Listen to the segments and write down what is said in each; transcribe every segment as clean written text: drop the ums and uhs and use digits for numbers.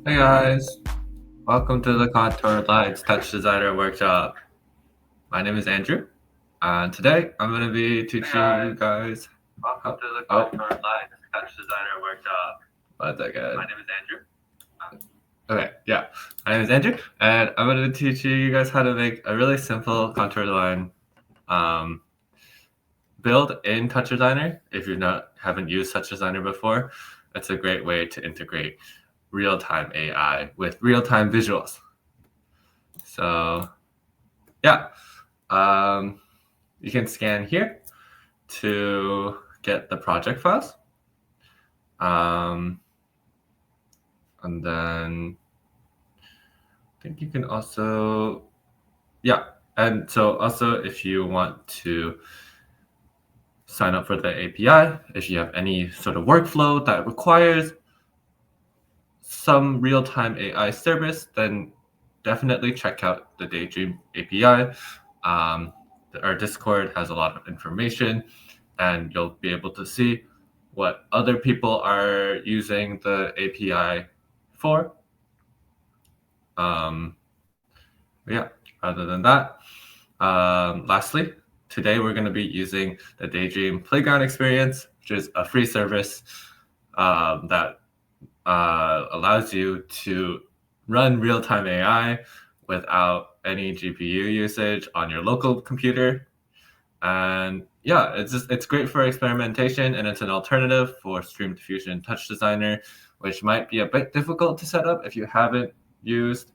Hey guys, welcome to the Contour Lights TouchDesigner workshop. My name is Andrew, and today I'm going to be teaching you guys. Welcome to the Contour Lights TouchDesigner workshop. What's that, guys? My name is Andrew. Okay, yeah, my name is Andrew, and I'm going to teach you guys how to make a really simple contour line build in TouchDesigner. If you haven't used TouchDesigner before, it's a great way to integrate real-time AI with real-time visuals. So yeah, you can scan here to get the project files. And then I think you can also, yeah. And so also if you want to sign up for the API, if you have any sort of workflow that requires some real-time AI service, then definitely check out the Daydream API. Our Discord has a lot of information, and you'll be able to see what other people are using the API for. Yeah, other than that, lastly, today we're going to be using the Daydream Playground experience, which is a free service that allows you to run real-time AI without any GPU usage on your local computer. And yeah, it's great for experimentation, and it's an alternative for StreamDiffusion TouchDesigner, which might be a bit difficult to set up if you haven't used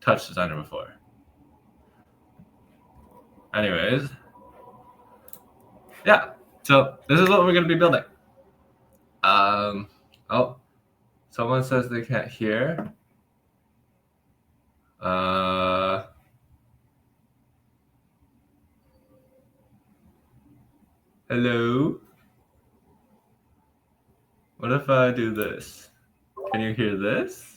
TouchDesigner before. Anyways, yeah, so this is what we're going to be building. Oh, someone says they can't hear. Hello? What if I do this? Can you hear this?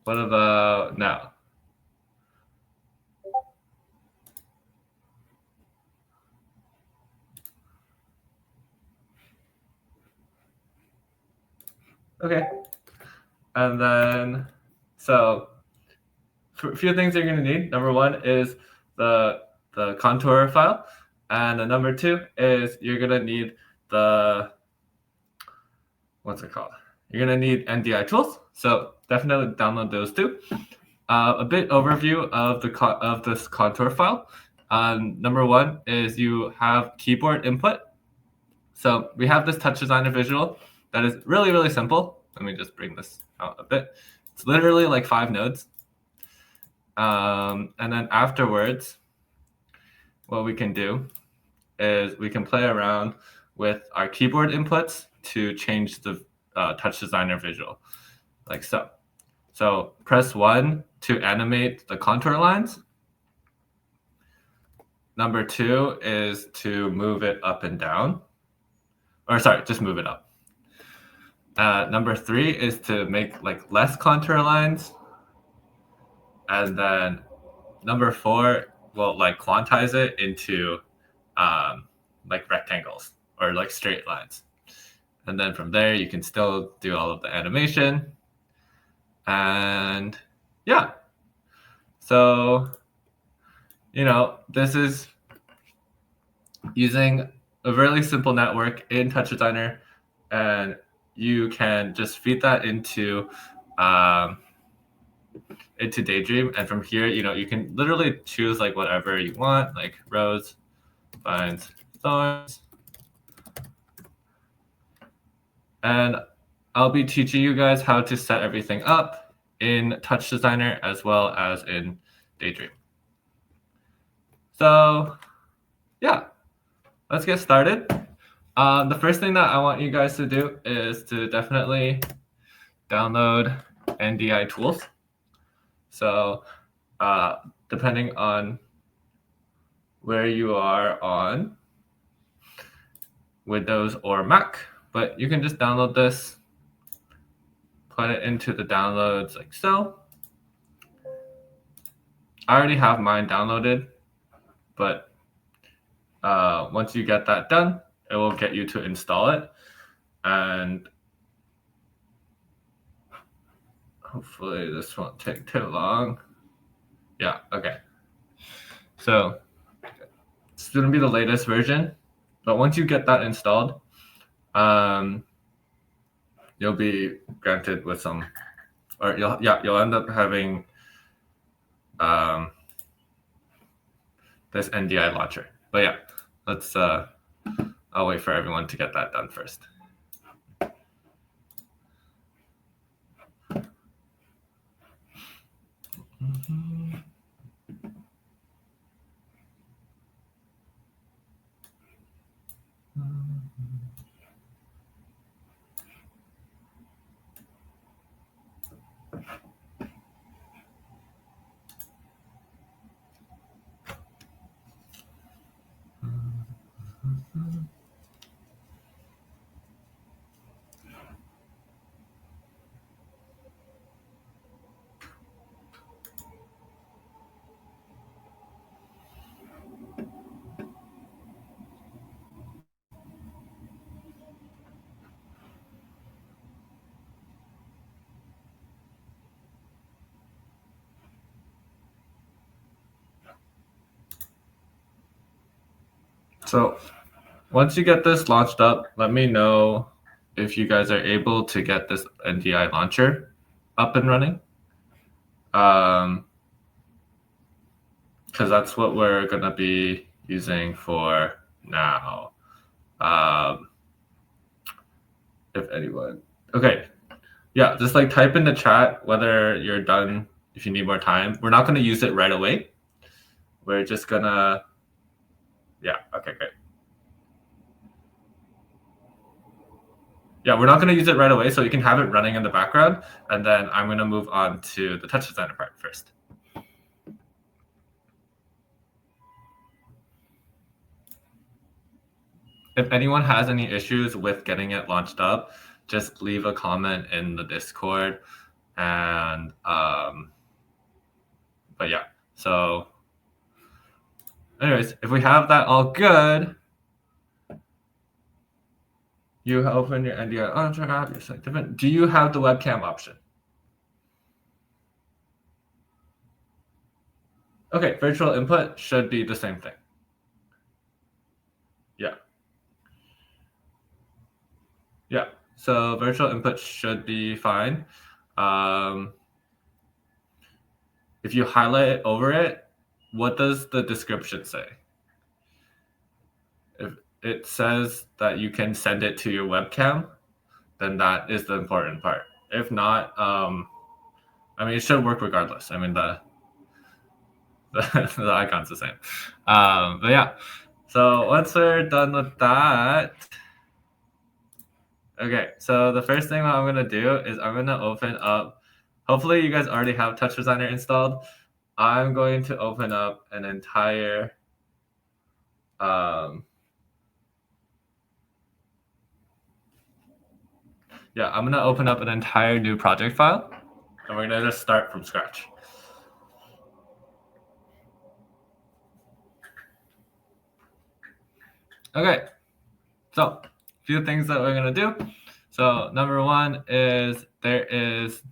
What about now? Okay. And then, so a few things you're going to need. Number one is the contour file. And the number two is you're going to need the, what's it called? You're going to need NDI tools. So definitely download those two. A bit overview of this contour file. Number one is you have keyboard input. So we have this TouchDesigner visual that is really, really simple. Let me just bring this out a bit. It's literally like 5 nodes. And then afterwards, what we can do is we can play around with our keyboard inputs to change the TouchDesigner visual, like so. So press 1 to animate the contour lines. Number 2 is to move it up and down. Or sorry, just move it up. Number 3 is to make like less contour lines. And then number 4 will like quantize it into like rectangles or like straight lines. And then from there, you can still do all of the animation. And yeah, so this is using a really simple network in TouchDesigner, and you can just feed that into Daydream, and from here, you can literally choose like whatever you want, like rows, vines, thorns, and I'll be teaching you guys how to set everything up in TouchDesigner as well as in Daydream. So yeah, let's get started. The first thing that I want you guys to do is to definitely download NDI tools. So depending on where you are on Windows or Mac, but you can just download this, put it into the downloads like so. I already have mine downloaded, but once you get that done, it will get you to install it. And hopefully this won't take too long. Yeah, okay. So it's going to be the latest version, but once you get that installed, you'll be granted with some, or you'll end up having this NDI launcher. But yeah, let's I'll wait for everyone to get that done first. So once you get this launched up, let me know if you guys are able to get this NDI launcher up and running. Because that's what we're going to be using for now. If anyone. Okay. Yeah, just like type in the chat whether you're done, if you need more time. We're not going to use it right away. We're just going to... Yeah, okay, great. Yeah, we're not going to use it right away, so you can have it running in the background, and then I'm going to move on to the TouchDesigner part first. If anyone has any issues with getting it launched up, just leave a comment in the Discord. And but yeah, so anyways, if we have that all good, you open your NDI launcher app, you're select different. Do you have the webcam option? Okay, virtual input should be the same thing. Yeah. Yeah, so virtual input should be fine. If you highlight it over it, what does the description say? If it says that you can send it to your webcam, then that is the important part. If not, I mean, it should work regardless. I mean, the icon's the same. But yeah, so once we're done with that, okay, so the first thing that I'm going to do is I'm going to open up, hopefully you guys already have TouchDesigner installed. I'm going to open up an entire yeah, I'm going to open up an entire new project file, and we're going to just start from scratch. Okay, so a few things that we're going to do. So number one is there is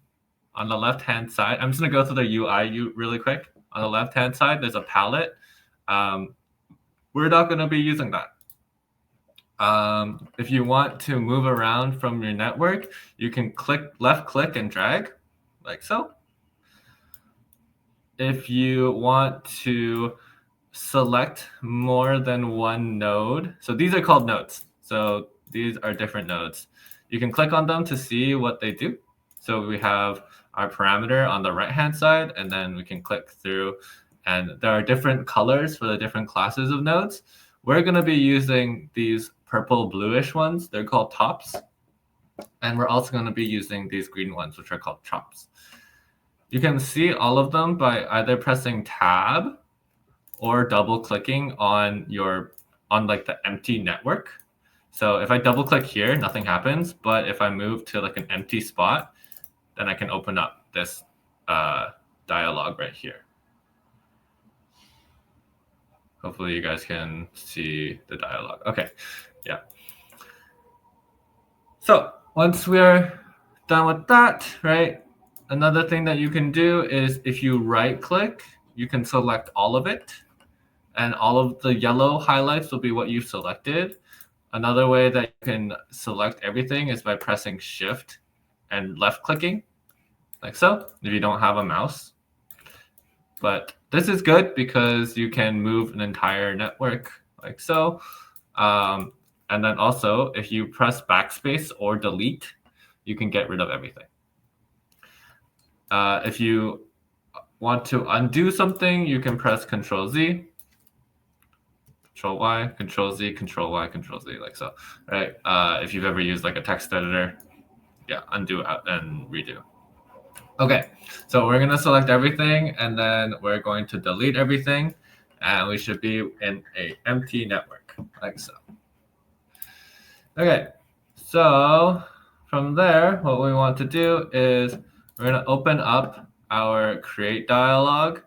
on the left-hand side, I'm just going to go through the UI really quick. On the left-hand side, there's a palette. We're not going to be using that. If you want to move around from your network, you can left click and drag like so. If you want to select more than one node, so these are called nodes. So these are different nodes. You can click on them to see what they do. So we have our parameter on the right-hand side, and then we can click through, and there are different colors for the different classes of nodes. We're going to be using these purple bluish ones. They're called tops. And we're also going to be using these green ones, which are called chops. You can see all of them by either pressing tab or double clicking on like the empty network. So if I double click here, nothing happens. But if I move to like an empty spot, then I can open up this dialog right here. Hopefully you guys can see the dialog. Okay, yeah. So once we're done with that, right? Another thing that you can do is if you right click, you can select all of it. And all of the yellow highlights will be what you've selected. Another way that you can select everything is by pressing Shift and left clicking, like so, if you don't have a mouse. But this is good because you can move an entire network like so. And then also, if you press backspace or delete, you can get rid of everything. If you want to undo something, you can press Control-Z, Control-Y, Control-Z, Control-Y, Control-Z, like so, right? If you've ever used like a text editor, yeah, undo and redo. Okay, so we're gonna select everything, and then we're going to delete everything, and we should be in an empty network, like so. Okay, so from there, what we want to do is we're gonna open up our create dialog,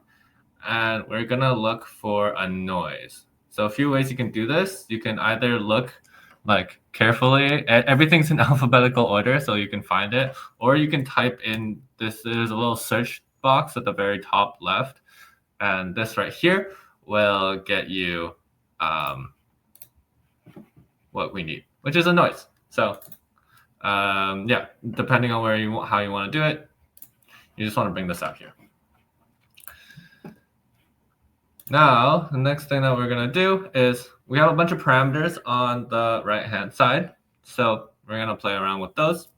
and we're gonna look for a noise. So a few ways you can do this. You can either look like carefully, everything's in alphabetical order so you can find it, or you can type in this. There's a little search box at the very top left, and this right here will get you what we need, which is a noise. So yeah, depending on how you want to do it, you just want to bring this out here. Now, the next thing that we're going to do is we have a bunch of parameters on the right-hand side. So we're going to play around with those.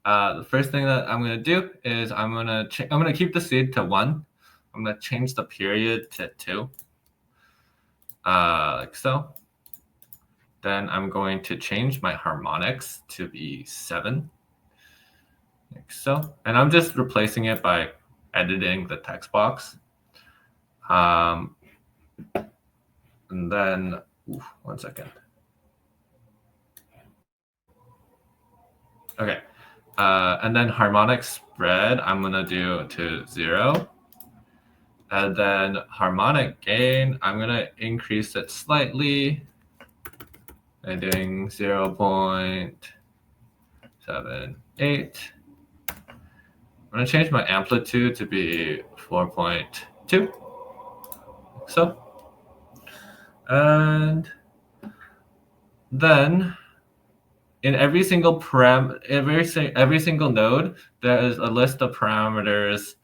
The first thing that I'm going to do is I'm going to keep the seed to 1. I'm going to change the period to 2, like so. Then I'm going to change my harmonics to be 7, like so. And I'm just replacing it by editing the text box. And then, one second. Okay. And then harmonic spread, I'm going to do to 0. And then harmonic gain, I'm going to increase it slightly by doing 0.78. I'm going to change my amplitude to be 4.2. So. And then in every single every single node, there is a list of parameters,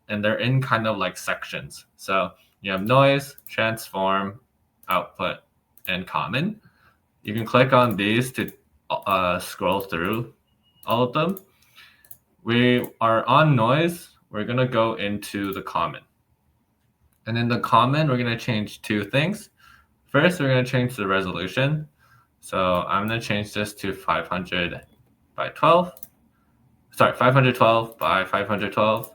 and they're in kind of like sections. So you have noise, transform, output, and common. You can click on these to scroll through all of them. We are on noise. We're going to go into the common. And in the common, we're going to change 2 things. First, we're going to change the resolution. So I'm going to change this to 500 by 12. Sorry, 512 by 512.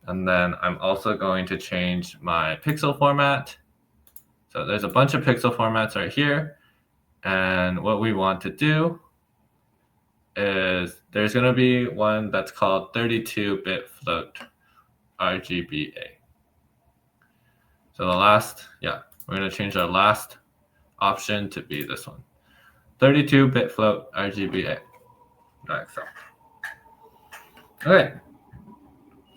And then I'm also going to change my pixel format. So there's a bunch of pixel formats right here. And what we want to do is there's going to be one that's called 32-bit float RGBA. So the last, we're going to change our last option to be this one. 32-bit float RGBA. Like so. Okay.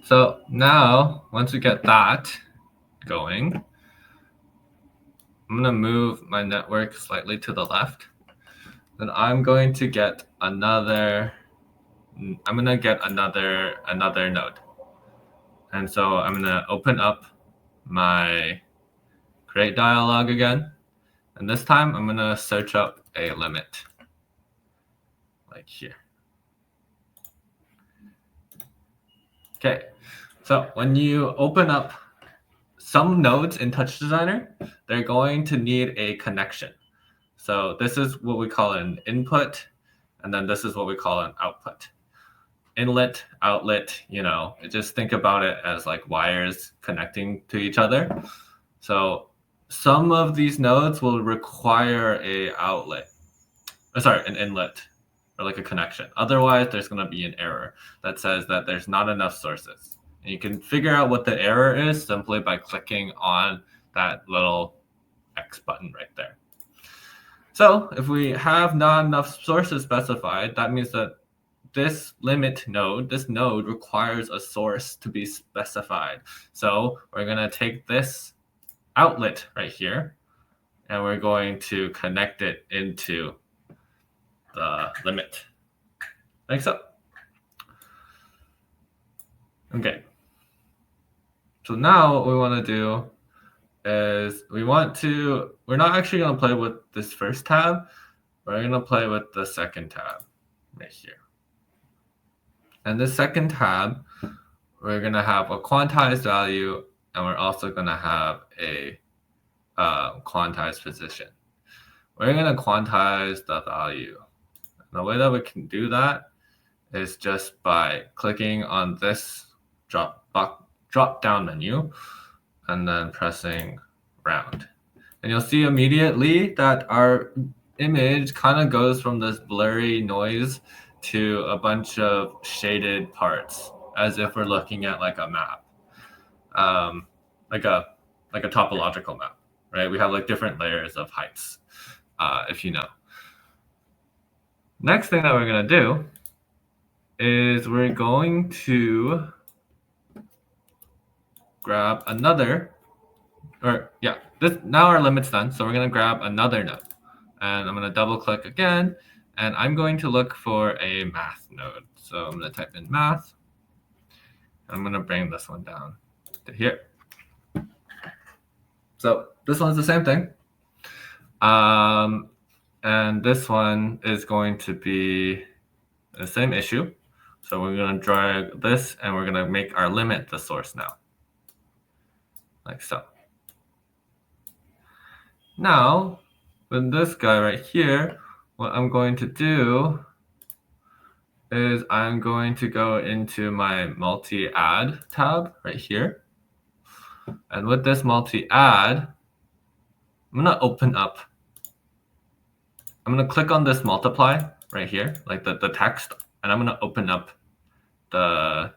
So now, once we get that going, I'm going to move my network slightly to the left. Then I'm going to get another node. And so I'm going to open up my create dialog again. And this time I'm going to search up a limit like here. Okay, so when you open up some nodes in TouchDesigner, they're going to need a connection. So this is what we call an input, and then this is what we call an output. Inlet, outlet, just think about it as like wires connecting to each other. So some of these nodes will require an inlet or like a connection. Otherwise, there's going to be an error that says that there's not enough sources. And you can figure out what the error is simply by clicking on that little X button right there. So if we have not enough sources specified, that means that this node requires a source to be specified. So we're going to take this outlet right here, and we're going to connect it into the limit, like so. Okay. So now what we want to do is we're not actually going to play with this first tab. We're going to play with the second tab right here. And this second tab, we're going to have a quantized value, and we're also going to have a quantized position. We're going to quantize the value. And the way that we can do that is just by clicking on this drop down menu and then pressing round. And you'll see immediately that our image kind of goes from this blurry noise to a bunch of shaded parts, as if we're looking at like a map, like a topological map, right? We have like different layers of heights, if you know. Next thing that we're going to do is we're going to grab another, now our limit's done, so we're going to grab another node. And I'm going to double click again, and I'm going to look for a math node. So I'm going to type in math. I'm going to bring this one down to here. So this one's the same thing. And this one is going to be the same issue. So we're going to drag this, and we're going to make our limit the source now, like so. Now, with this guy right here, what I'm going to do is I'm going to go into my multi-add tab right here. And with this multi-add, I'm going to open up. I'm going to click on this multiply right here, like the text, and I'm going to open up the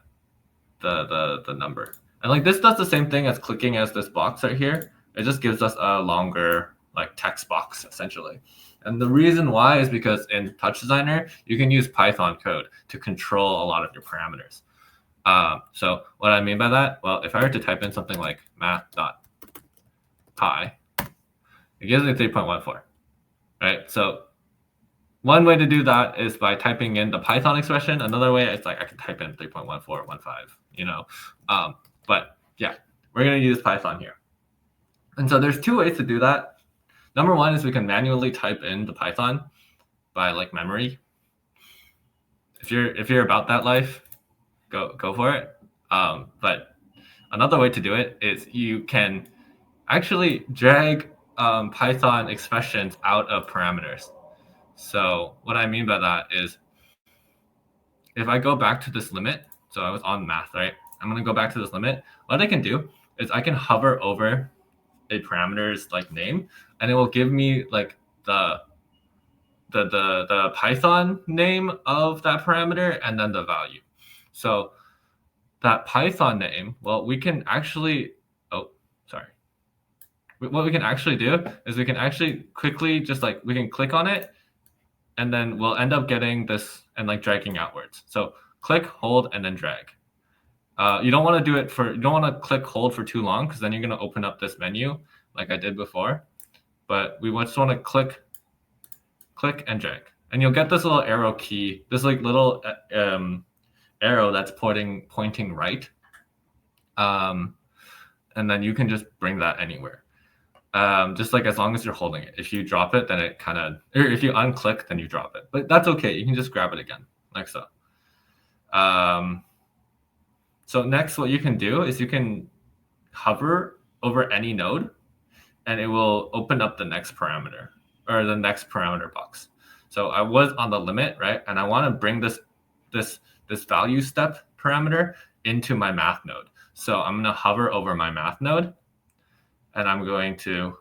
number. And like this does the same thing as clicking as this box right here. It just gives us a longer like text box essentially. And the reason why is because in TouchDesigner, you can use Python code to control a lot of your parameters. So what I mean by that, well, if I were to type in something like math.pi, it gives me 3.14, right? So one way to do that is by typing in the Python expression. Another way is like I can type in 3.1415, but yeah, we're going to use Python here. And so there's two ways to do that. Number one is we can manually type in the Python by like memory. If you're about that life, go for it. But another way to do it is you can actually drag Python expressions out of parameters. So what I mean by that is if I go back to this limit, so I was on math, right? I'm going to go back to this limit. What I can do is I can hover over a parameter's like name, and it will give me like the Python name of that parameter and then the value. So that Python name, well, we can actually, what we can actually do is we can actually quickly just like, we can click on it, and then we'll end up getting this and like dragging outwards. So click, hold, and then drag. You don't want to click hold for too long, because then you're going to open up this menu like I did before. but we just want to click and drag, and you'll get this little arrow key, this like little arrow that's pointing right, and then you can just bring that anywhere. Just like as long as you're holding it. If you drop it, then it kind of, or if you unclick, then you drop it. But that's okay. You can just grab it again, like so. So next, what you can do is you can hover over any node, and it will open up the next parameter, or the next parameter box. So I was on the limit, right? And I want to bring this value step parameter into my math node. So I'm going to hover over my math node, and I'm going to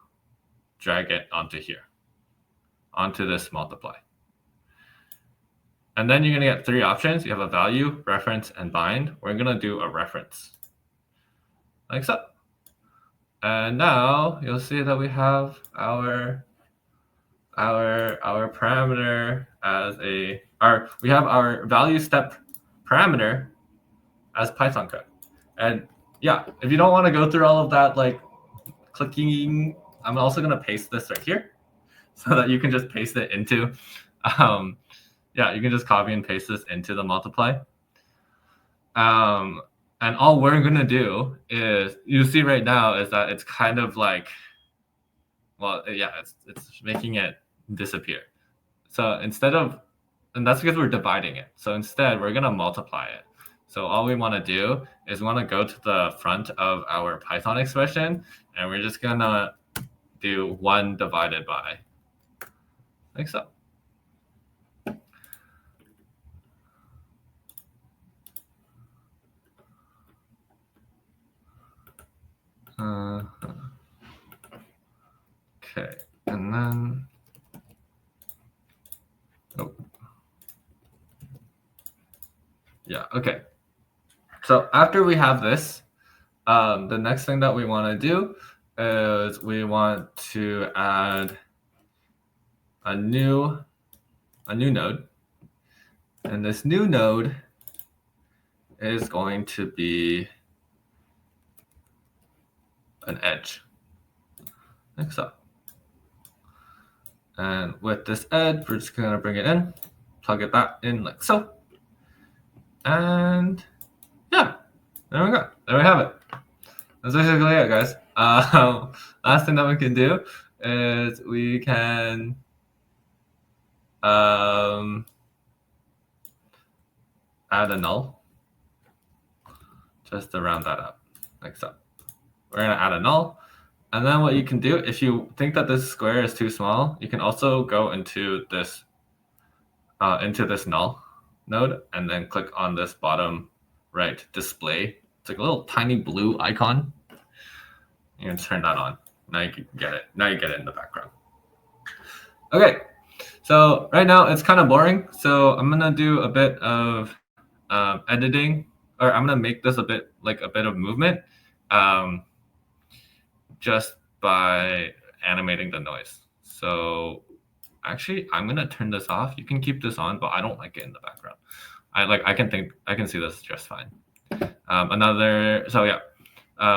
drag it onto here, onto this multiply. And then you're going to get 3 options. You have a value, reference, and bind. We're going to do a reference, like so. And now you'll see that we have our parameter as we have our value step parameter as Python code. And yeah, if you don't want to go through all of that, like clicking, I'm also going to paste this right here so that you can just paste it into, yeah, you can just copy and paste this into the multiply. And all we're going to do is, you see right now is that it's kind of like, well, yeah, it's making it disappear. So instead of, and that's because we're dividing it. So instead, we're going to multiply it. So all we want to do is we want to go to the front of our Python expression, and we're just going to do 1 divided by, like so. Okay, and then, oh, yeah, okay. So after we have this, the next thing that we want to do is we want to add a new node, and this new node is going to be an edge, like so. And with this edge, we're just going to bring it in, plug it back in like so. And yeah, there we go. There we have it. That's basically it, guys. Last thing that we can do is we can add a null just to round that up, like so. We're going to add a null. And then what you can do, if you think that this square is too small, you can also go into this null node and then click on this bottom right display. It's like a little tiny blue icon. You can turn that on. Now you can get it. Now you get it in the background. Okay, so right now it's kind of boring. So I'm gonna do a bit of editing, or I'm gonna make this a bit of movement. Just by animating the noise. So actually, I'm gonna turn this off. You can keep this on, but I don't like it in the background. I can see this just fine. So yeah,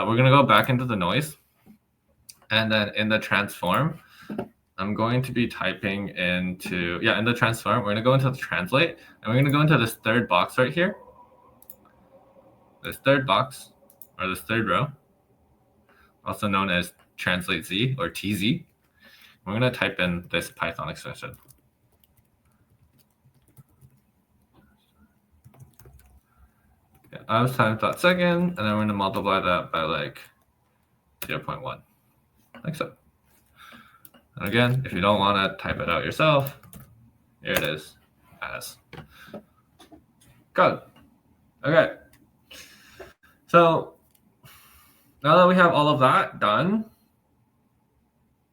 we're gonna go back into the noise, and then in the transform, I'm going to be typing into, in the transform, we're gonna go into the translate, and we're gonna go into this 3rd box right here. This 3rd box, or this 3rd row, also known as translate Z or TZ. We're going to type in this Python expression. Okay, I was times dot second, and then we're going to multiply that by like 0.1, like so. And again, if you don't want to type it out yourself, here it is as code. Okay. So now that we have all of that done,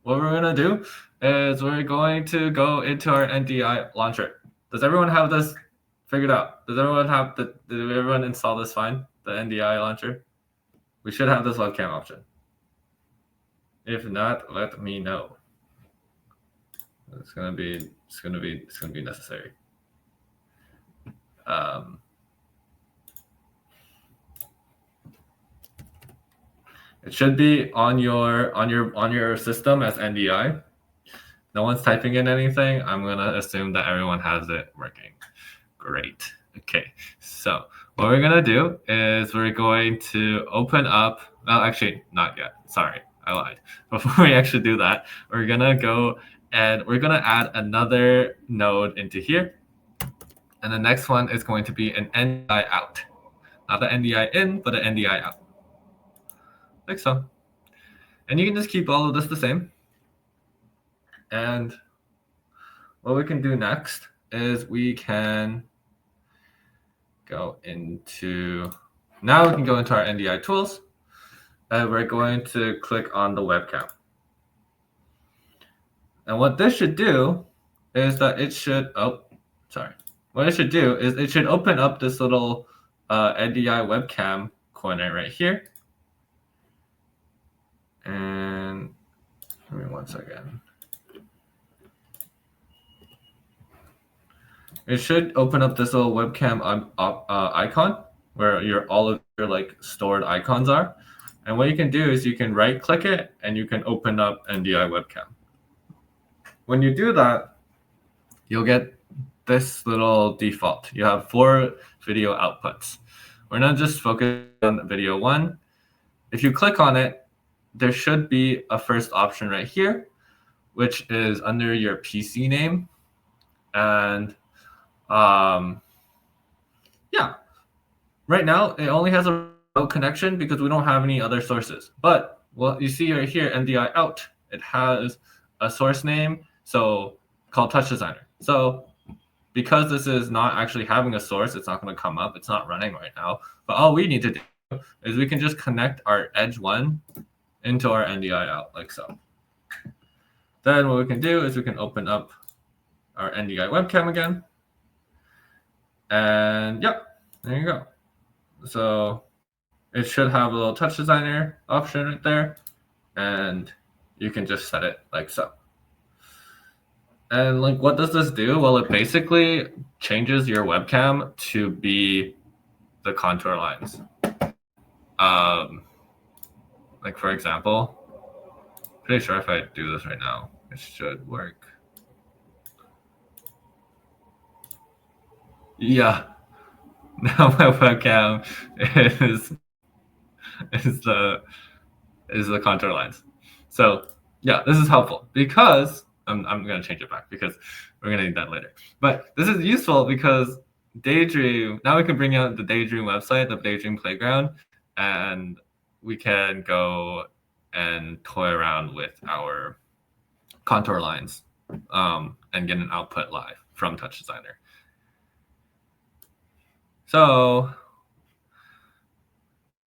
what we're going to do is we're going to go into our NDI launcher. Does everyone have this figured out? Did everyone install this fine, the NDI launcher? We should have this webcam option. If not, let me know. It's gonna be necessary. It should be on your system as NDI. no one's typing in anything, I'm going to assume that everyone has it working. Great. Okay, so what we're going to do is we're going to open up, well, actually, not yet. Sorry, I lied. Before we actually do that, we're going to go and we're going to add another node into here. And the next one is going to be an NDI out. Not the NDI in, but an NDI out. Like so. And you can just keep all of this the same. And what we can do next is we can go into, now we can go into our NDI tools. And we're going to click on the webcam. And what this should do is that it should, what it should do is it should open up this little NDI webcam corner right here. And give me 1 second. It should open up this little webcam icon where all of your like stored icons are. And what you can do is you can right click it and you can open up NDI webcam. When you do that, you'll get this little default. You have 4 video outputs. We're not just focused on video 1. If you click on it, there should be a first option right here, which is under your PC name. And yeah, right now it only has a remote connection because we don't have any other sources. But what you see right here, NDI out, it has a source name, so called TouchDesigner. So because this is not actually having a source, it's not going to come up. It's not running right now. But all we need to do is we can just connect our edge 1 into our NDI out, like so. Then what we can do is we can open up our NDI webcam again. And yep, there you go. So it should have a little TouchDesigner option right there. And you can just set it like so. And like, what does this do? Well, it basically changes your webcam to be the contour lines. Like for example, pretty sure if I do this right now, it should work. Yeah, now my webcam is the contour lines. So yeah, this is helpful because I'm going to change it back because we're going to need that later. But this is useful because Daydream, now we can bring out the Daydream website, the Daydream Playground, and we can go and toy around with our contour lines and get an output live from TouchDesigner. So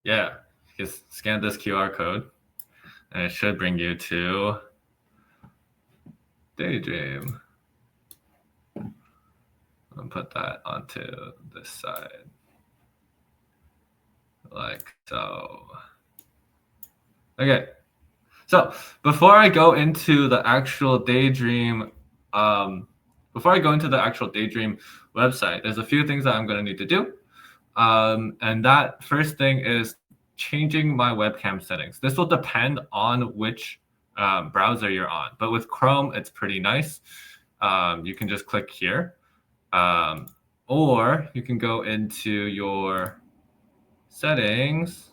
yeah, just scan this QR code and it should bring you to Daydream. I'll put that onto this side like so. Okay, so before I go into the actual Daydream, website, there's a few things that I'm going to need to do. And that first thing is changing my webcam settings. This will depend on which browser you're on. But with Chrome, it's pretty nice. You can just click here. Or you can go into your settings.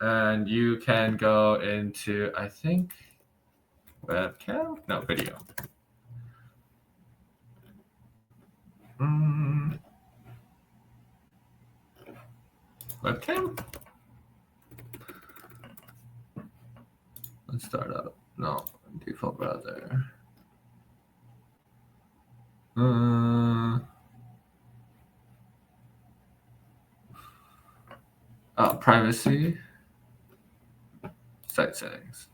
And you can go into, I think, webcam? No, video. Webcam? Let's start up. No, default browser. Privacy. Site settings.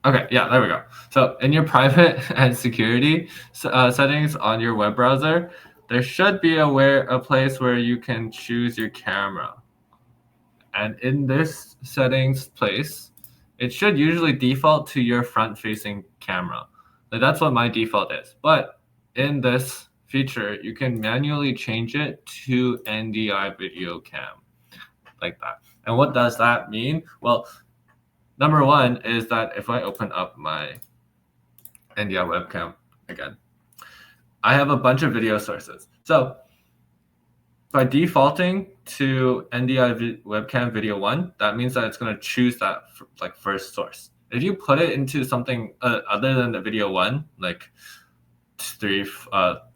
Okay, yeah, there we go. So in your private and security settings on your web browser, there should be a place where you can choose your camera. And in this settings place, it should usually default to your front-facing camera. Like, that's what my default is. But in this feature, you can manually change it to NDI video cam, like that. And what does that mean? Well, number one is that if I open up my NDI webcam again, I have a bunch of video sources. So by defaulting to NDI webcam video 1, that means that it's going to choose that like first source. If you put it into something other than the video 1, like 2,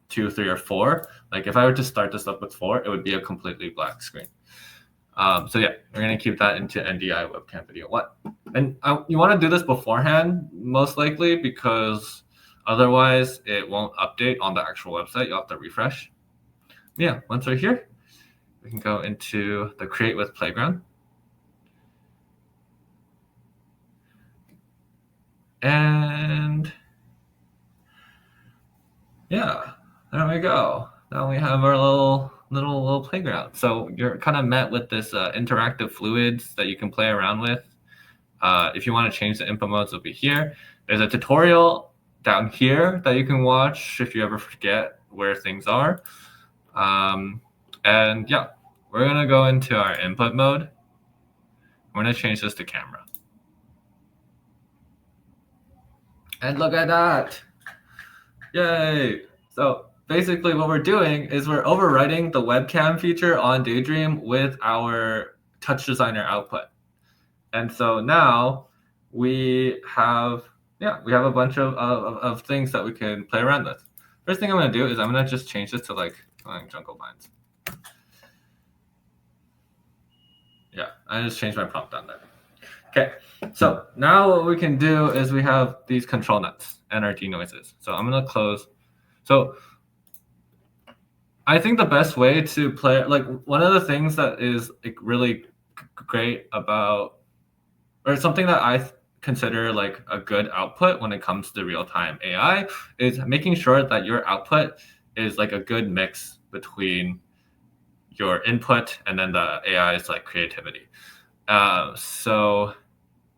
3, or 4, like if I were to start this up with 4, it would be a completely black screen. So yeah, we're going to keep that into NDI webcam video 1. And you want to do this beforehand, most likely, because otherwise it won't update on the actual website. You'll have to refresh. Yeah, once we're here, we can go into the Create with Playground. And yeah, there we go. Now we have our little playground. So you're kind of met with this interactive fluids that you can play around with. If you want to change the input modes, it'll be here. There's a tutorial down here that you can watch if you ever forget where things are. And yeah, we're going to go into our input mode. We're going to change this to camera. And look at that. Yay. So basically what we're doing is we're overwriting the webcam feature on Daydream with our TouchDesigner output. And so now we have a bunch of things that we can play around with. First thing I'm going to do is I'm going to just change this to like jungle vines. Yeah, I just changed my prompt down there. Okay, so now what we can do is we have these control nuts and our denoises. So I'm going to close. So I think the best way to play, like one of the things that is like really great about, or something that I consider like a good output when it comes to real-time AI, is making sure that your output is like a good mix between your input and then the AI's like creativity. So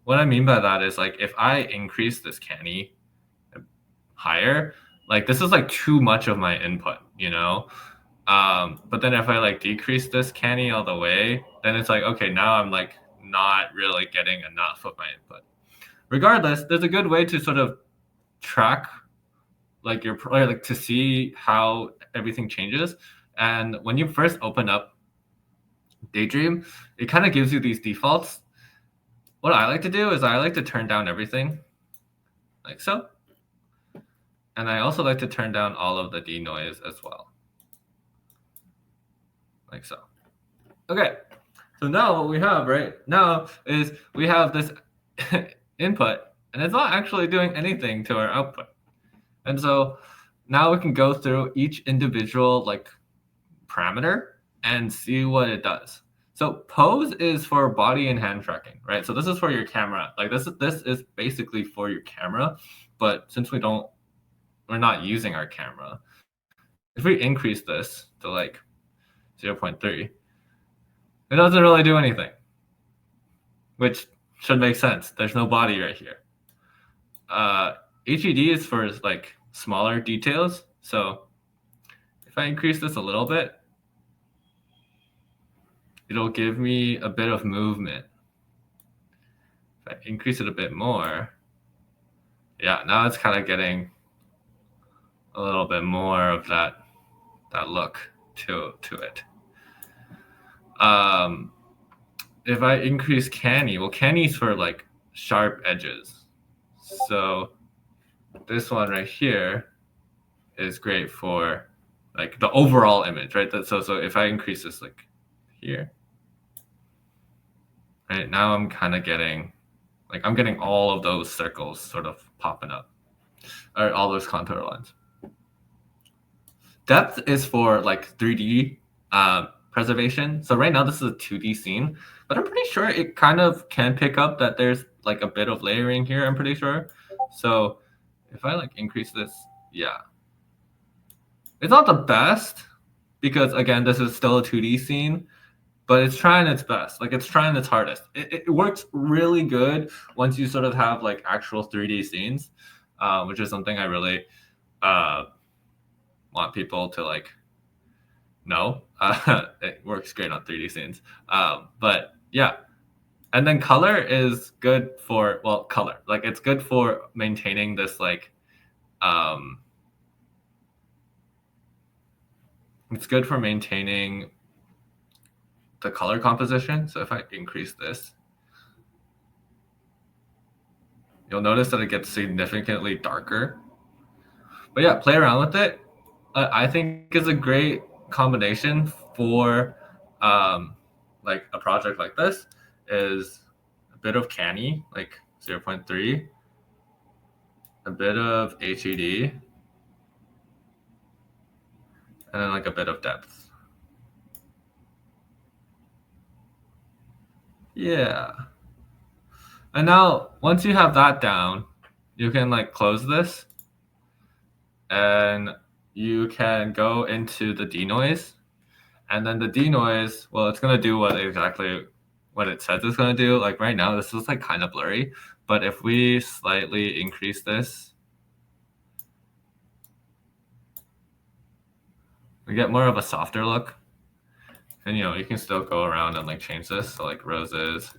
what I mean by that is like if I increase this Canny higher, like this is like too much of my input, you know? But then if I like decrease this Canny all the way, then it's like, okay, now I'm like not really getting enough of my input. Regardless, there's a good way to sort of track like your, like to see how everything changes. And when you first open up Daydream, it kind of gives you these defaults. What I like to do is I like to turn down everything like so. And I also like to turn down all of the denoise as well. Like so. Okay, so now what we have right now is we have this input, and it's not actually doing anything to our output. And so now we can go through each individual like parameter and see what it does. So pose is for body and hand tracking, right? So this is for your camera. Like this is basically for your camera, but since we're not using our camera, if we increase this to like 0.3, it doesn't really do anything, which should make sense. There's no body right here. HED is for like smaller details. So if I increase this a little bit, it'll give me a bit of movement. If I increase it a bit more, yeah, now it's kind of getting a little bit more of that look to it. If I increase Canny, well, Canny's for like sharp edges. So this one right here is great for like the overall image, right? So if I increase this like here, right now I'm kind of getting like I'm getting all of those circles sort of popping up, or all those contour lines. Depth is for like 3D preservation. So right now this is a 2D scene, but I'm pretty sure it kind of can pick up that there's like a bit of layering here, I'm pretty sure. So if I like increase this, yeah. It's not the best because again, this is still a 2D scene, but it's trying its best. Like it's trying its hardest. It works really good once you sort of have like actual 3D scenes, which is something I really want people to like know. It works great on 3D scenes. But yeah. And then color is good for, well, color. Like it's good for maintaining this like, it's good for maintaining the color composition. So if I increase this, you'll notice that it gets significantly darker. But yeah, play around with it. I think is a great combination for like a project like this is a bit of Canny, like 0.3, a bit of HED, and then like a bit of depth. Yeah. And now once you have that down, you can like close this and you can go into the denoise. And then the denoise, well, it's gonna do exactly what it says it's gonna do. Like right now, this is like kind of blurry, but if we slightly increase this, we get more of a softer look. And you can still go around and like change this. So like roses,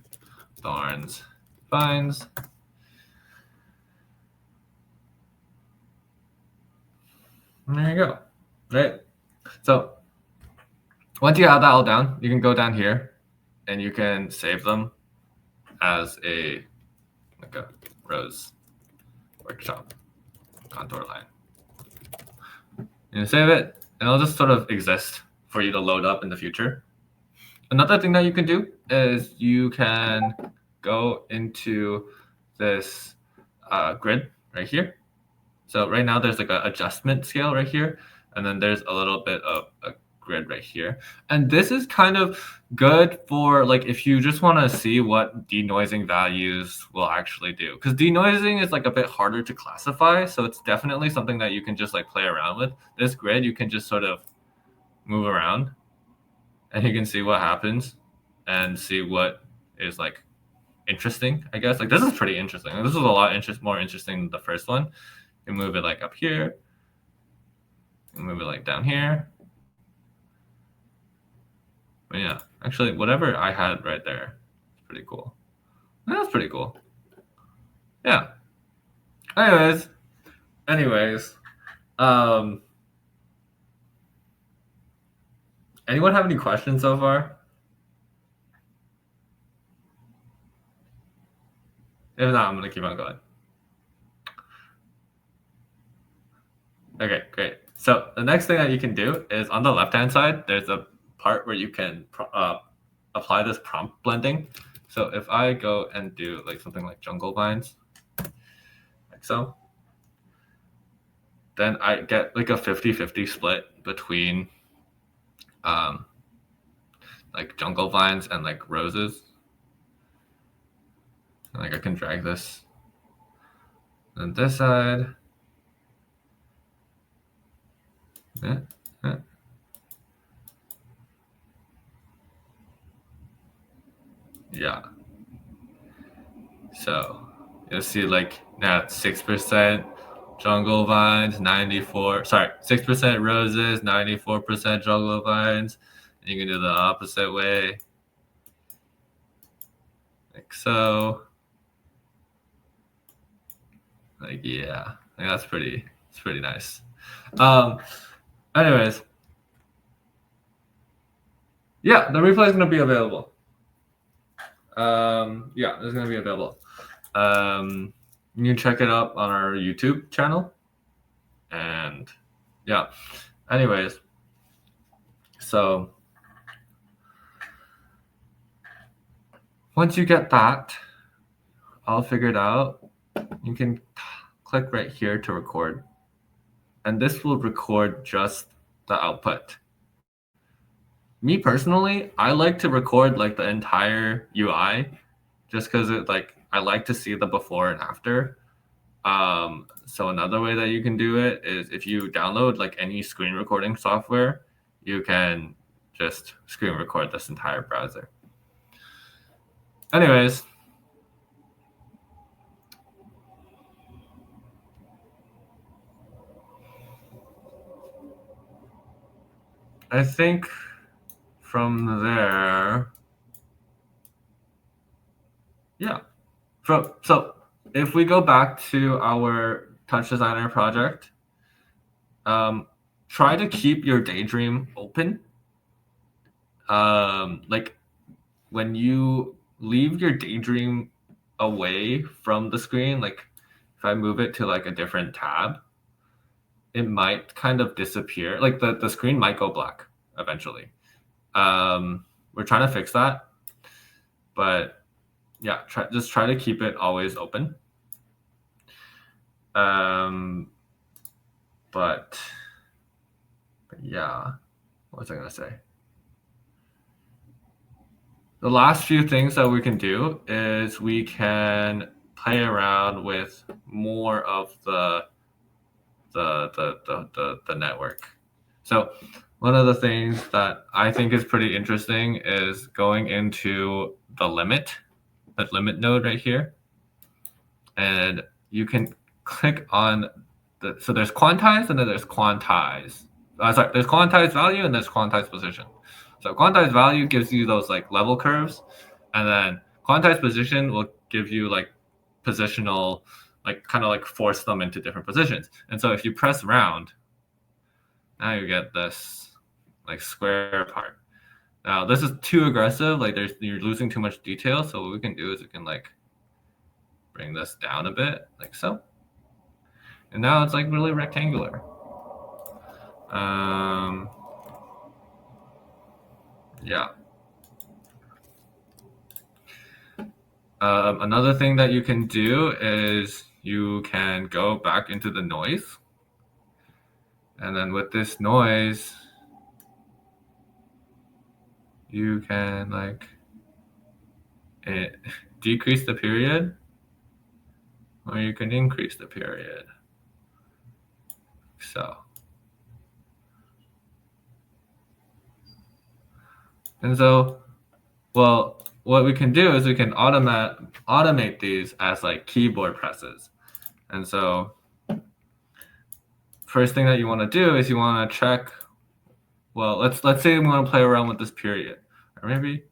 thorns, vines. And there you go. Right. So once you have that all down, you can go down here and you can save them as a rose workshop contour line. You save it, and it'll just sort of exist for you to load up in the future. Another thing that you can do is you can go into this grid right here. So right now there's like an adjustment scale right here, and then there's a little bit of a grid right here. And this is kind of good for like if you just want to see what denoising values will actually do, because denoising is like a bit harder to classify. So it's definitely something that you can just like play around with. This grid you can just sort of move around and you can see what happens and see what is like interesting, I guess. Like this is pretty interesting. This is a lot more interesting than the first one. You can move it like up here, you move it like down here. But yeah, actually, whatever I had right there is pretty cool. That's pretty cool. Yeah. Anyways, anyone have any questions so far? If not, I'm gonna keep on going. Okay, great. So the next thing that you can do is on the left-hand side, there's a part where you can apply this prompt blending. So if I go and do like something like jungle vines, like so, then I get like a 50-50 split between like jungle vines and like roses. And, like I can drag this on this side. Yeah. So you'll see like now 6% jungle vines, 6% roses, 94% jungle vines. And you can do the opposite way. Like so. Like yeah. Like it's pretty nice. Anyways. Yeah, the replay is gonna be available. Yeah, it's gonna be available. You can check it out on our YouTube channel. And yeah, anyways, so once you get that all figured out, you can click right here to record. And this will record just the output. Me personally, I like to record like the entire UI just because it like I like to see the before and after. So another way that you can do it is if you download like any screen recording software, you can just screen record this entire browser. Anyways, I think from there, yeah. So if we go back to our TouchDesigner project, try to keep your Daydream open. Like when you leave your Daydream away from the screen, like if I move it to like a different tab, it might kind of disappear. Like the screen might go black eventually. We're trying to fix that, but yeah, just try to keep it always open. But yeah, what was I gonna say? The last few things that we can do is we can play around with more of the network. So one of the things that I think is pretty interesting is going into the limit node right here. And you can click on so there's quantize and then there's quantize. Sorry, there's quantized value and there's quantized position. So quantized value gives you those like level curves, and then quantized position will give you like positional, like kind of like force them into different positions. And so if you press round, now you get this like square part. Now this is too aggressive, like you're losing too much detail. So what we can do is we can like bring this down a bit, like so. And now it's like really rectangular. Yeah. Another thing that you can do is you can go back into the noise. And then with this noise, you can like decrease the period, or you can increase the period. So. And so, well, what we can do is we can automate these as like keyboard presses. And so first thing that you want to do is you want to check, well, let's say we want to play around with this period. Or maybe,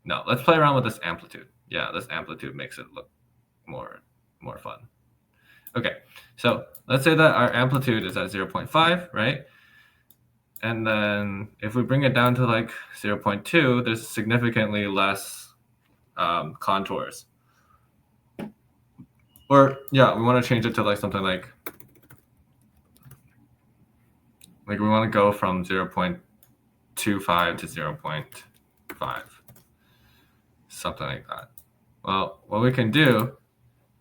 no, let's play around with this amplitude. Yeah, this amplitude makes it look more fun. Okay, so let's say that our amplitude is at 0.5, right? And then if we bring it down to like 0.2, there's significantly less contours. Or yeah, we want to change it to like something like we want to go from 0.25 to 0.5, something like that. Well, what we can do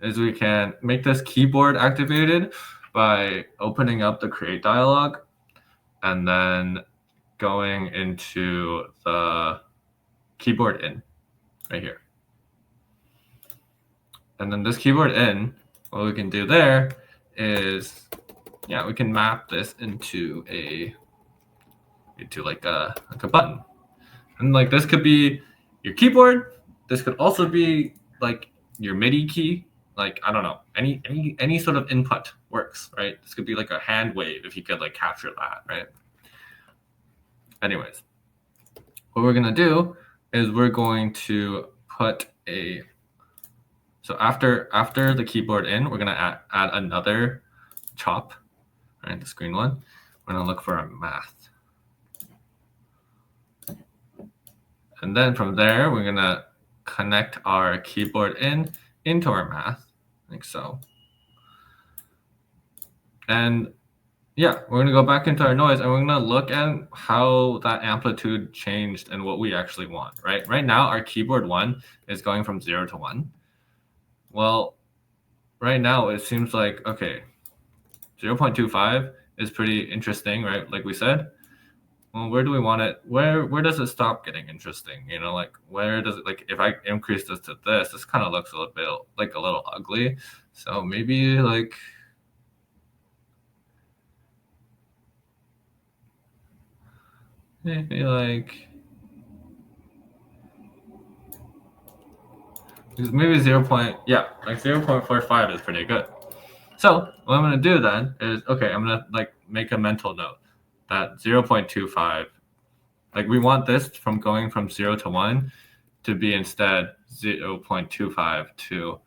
is we can make this keyboard activated by opening up the create dialog and then going into the keyboard in right here. And then this keyboard in, what we can do there is, yeah, we can map this into like a button. And like this could be your keyboard. This could also be like your MIDI key. Like, I don't know, any sort of input works, right? This could be like a hand wave if you could like capture that, right? Anyways, what we're gonna do is we're going to put so after the keyboard in, we're gonna add another chop, right? The screen one. We're gonna look for a math. And then from there, we're gonna connect our keyboard into our math, like so. And yeah, we're gonna go back into our noise and we're gonna look at how that amplitude changed and what we actually want, right? Right now, our keyboard 1 is going from 0 to 1. Well, right now it seems like, okay, 0.25 is pretty interesting, right? Like we said. Well, where do we want it? Where does it stop getting interesting? You know, like where does it, like if I increase this to this kind of looks a little bit like a little ugly. So maybe like maybe 0. Yeah, like 0.45 is pretty good. So what I'm gonna do then is, okay, I'm gonna like make a mental note that 0.25, like we want this from going from 0 to 1 to be instead 0.25 to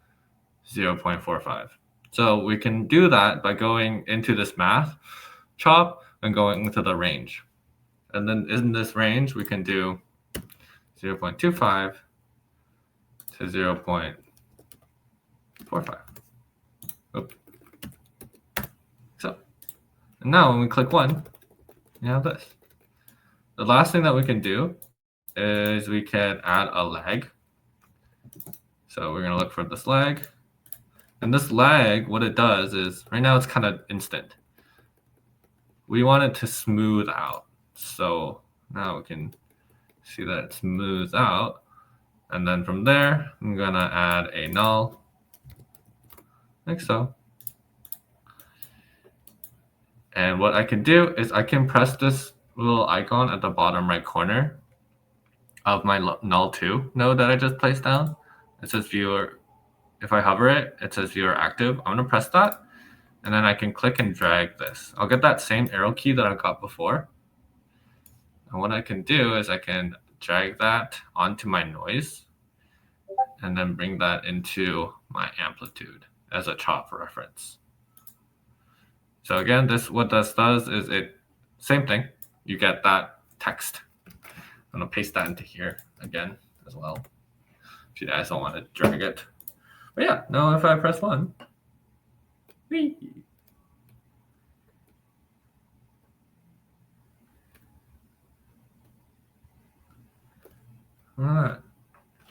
0.45. So we can do that by going into this math chop and going into the range. And then in this range, we can do 0.25 to 0.45. Oops. So and now when we click 1, we have this. The last thing that we can do is we can add a lag. So we're going to look for this lag. And this lag, what it does is, right now it's kind of instant. We want it to smooth out. So now we can see that it smooths out. And then from there, I'm going to add a null, like so. And what I can do is I can press this little icon at the bottom right corner of my null2 node that I just placed down. It says viewer. If I hover it, it says viewer active. I'm going to press that, and then I can click and drag this. I'll get that same arrow key that I got before. And what I can do is I can drag that onto my noise and then bring that into my amplitude as a chop reference. So again, what this does is same thing. You get that text. I'm going to paste that into here again as well, if you guys don't want to drag it. But yeah, now if I press 1, whee. All right.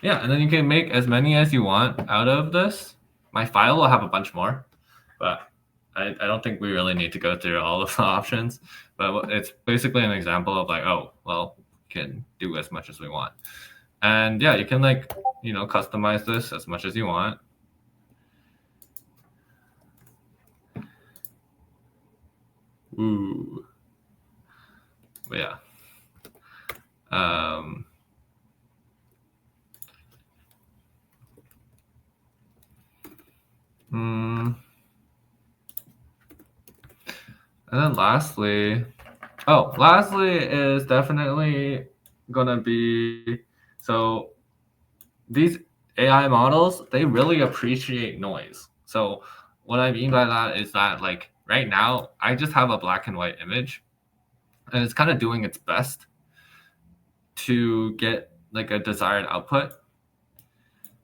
Yeah, and then you can make as many as you want out of this. My file will have a bunch more, but I don't think we really need to go through all of the options. But it's basically an example of like, oh, well, we can do as much as we want. And yeah, you can customize this as much as you want. Ooh. But yeah. And then lastly is definitely gonna be, so these AI models, they really appreciate noise. So what I mean by that is that like right now, I just have a black and white image, and it's kind of doing its best to get like a desired output.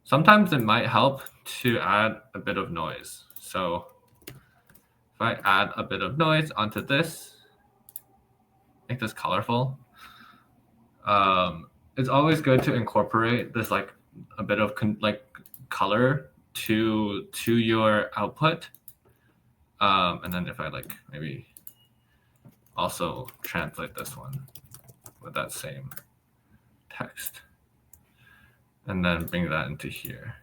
Sometimes it might help to add a bit of noise. So if I add a bit of noise onto this, make this colorful, it's always good to incorporate this like a bit of color to your output. And then if I like maybe also translate this one with that same text, and then bring that into here.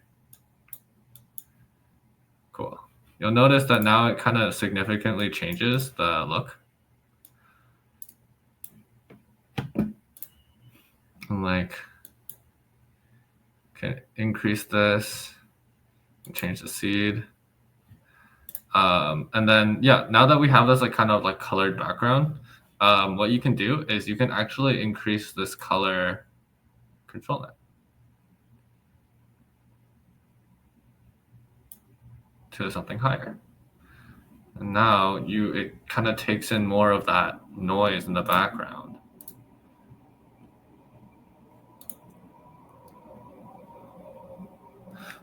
Cool. You'll notice that now it kind of significantly changes the look. And like, can increase this, change the seed. And then, yeah, now that we have this like kind of like colored background, what you can do is you can actually increase this color control net to something higher. And now it kind of takes in more of that noise in the background.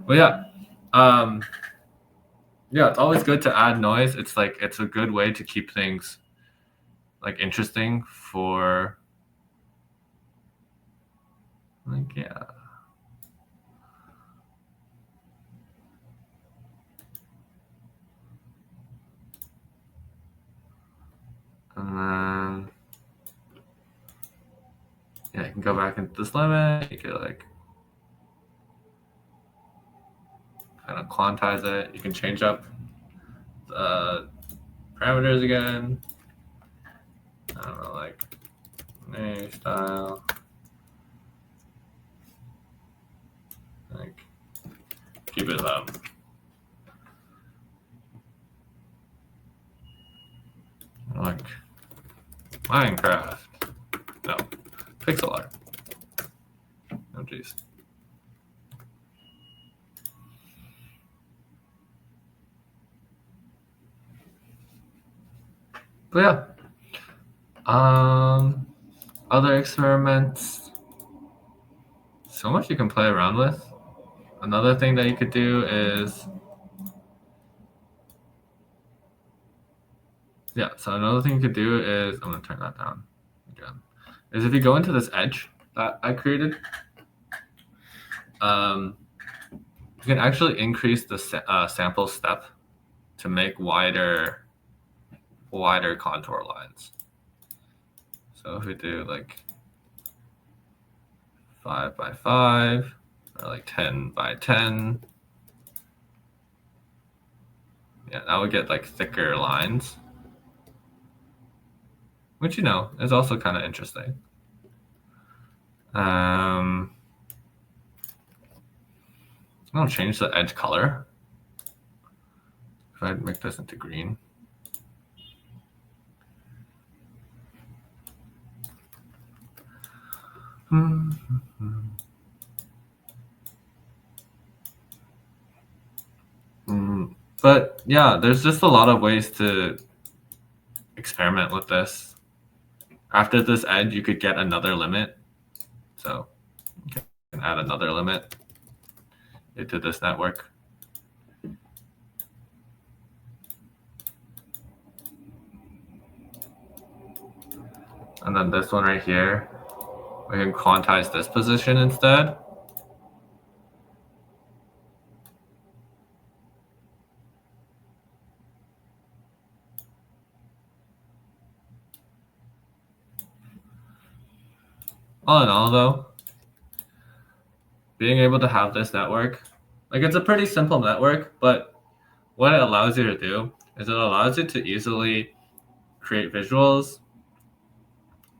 But yeah, yeah, it's always good to add noise. It's a good way to keep things like interesting for like, yeah. And then, yeah, you can go back into this limit. You can like kind of quantize it. You can change up the parameters again. I don't know, like name style. Like keep it like Minecraft. No, pixel art. Oh geez. But yeah. Other experiments. So much you can play around with. Another thing that you could do is, yeah, so another thing you could do is, I'm gonna turn that down again, is if you go into this edge that I created, you can actually increase the sample step to make wider contour lines. So if we do like 5 by 5 or like 10 by 10, yeah, now we get like thicker lines, which, you know, is also kind of interesting. I'm gonna change the edge color. If I make this into green. But yeah, there's just a lot of ways to experiment with this. After this edge, you could get another limit. So you can add another limit into this network. And then this one right here, we can quantize this position instead. All in all, though, being able to have this network, like, it's a pretty simple network, but what it allows you to do is it allows you to easily create visuals.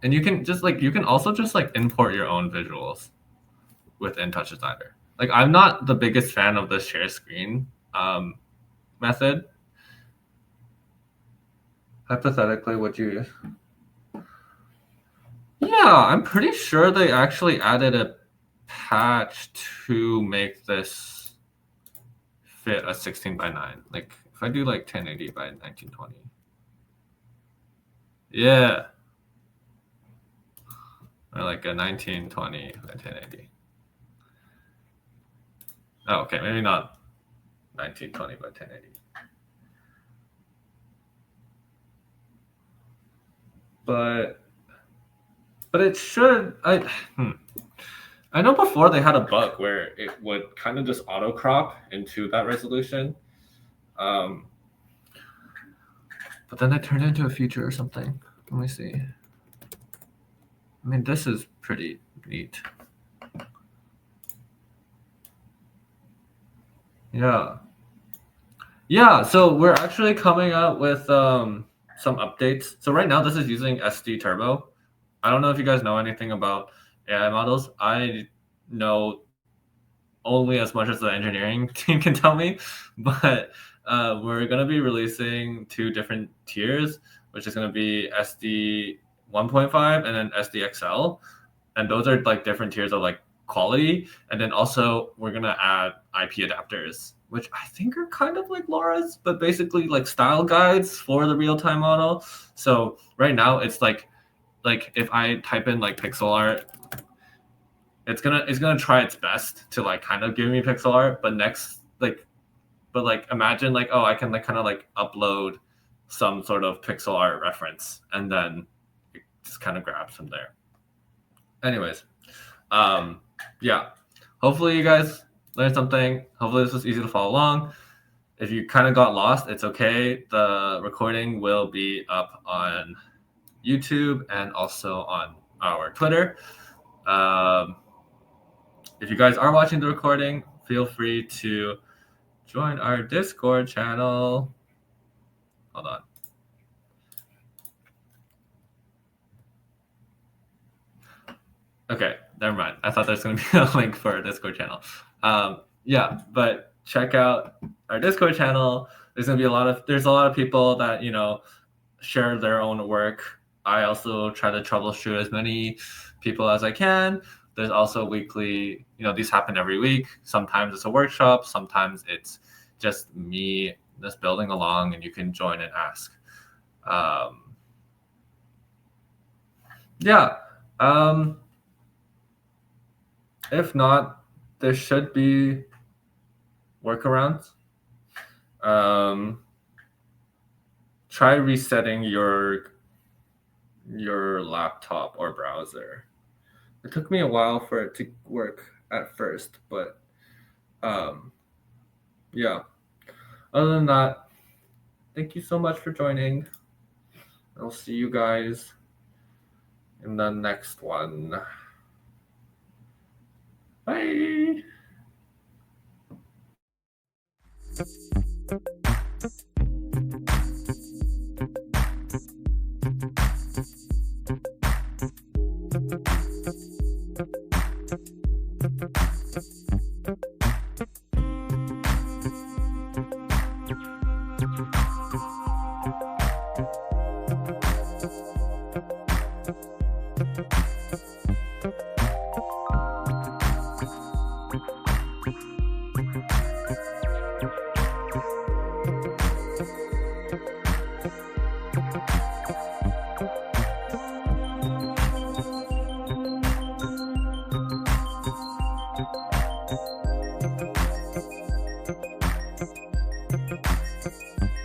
And you can just like, you can also just like import your own visuals within TouchDesigner. Like, I'm not the biggest fan of the share screen method. Hypothetically, would you? Yeah, I'm pretty sure they actually added a patch to make this fit a 16 by 9. Like, if I do like 1080 by 1920. Yeah. Or like a 1920 by 1080. Oh, okay, maybe not 1920 by 1080. But it should. I know before they had a bug where it would kind of just auto crop into that resolution. But then it turned into a feature or something. Let me see. I mean, this is pretty neat. Yeah. Yeah, so we're actually coming out with some updates. So right now this is using SD Turbo. I don't know if you guys know anything about AI models. I know only as much as the engineering team can tell me, but we're going to be releasing 2 different tiers, which is going to be SD 1.5 and then SD XL. And those are like different tiers of like quality. And then also we're going to add IP adapters, which I think are kind of like LoRa's, but basically like style guides for the real-time model. So right now it's like if I type in like pixel art, it's gonna try its best to like kind of give me pixel art, but imagine like, oh, I can like kind of like upload some sort of pixel art reference and then it just kind of grabs from there. Anyways, yeah, hopefully you guys learned something. Hopefully this was easy to follow along. If you kind of got lost, it's okay. The recording will be up on YouTube and also on our Twitter. If you guys are watching the recording, feel free to join our Discord channel. Hold on. Okay, never mind. I thought there's going to be a link for our Discord channel. Yeah, but check out our Discord channel. There's going to be there's a lot of people that, you know, share their own work. I also try to troubleshoot as many people as I can. There's also weekly, you know, these happen every week. Sometimes it's a workshop. Sometimes it's just me just building along and you can join and ask. Yeah. If not, there should be workarounds. Try resetting your laptop or browser. It took me a while for it to work at first, but yeah. Other than that, thank you so much for joining. I'll see you guys in the next one. Bye.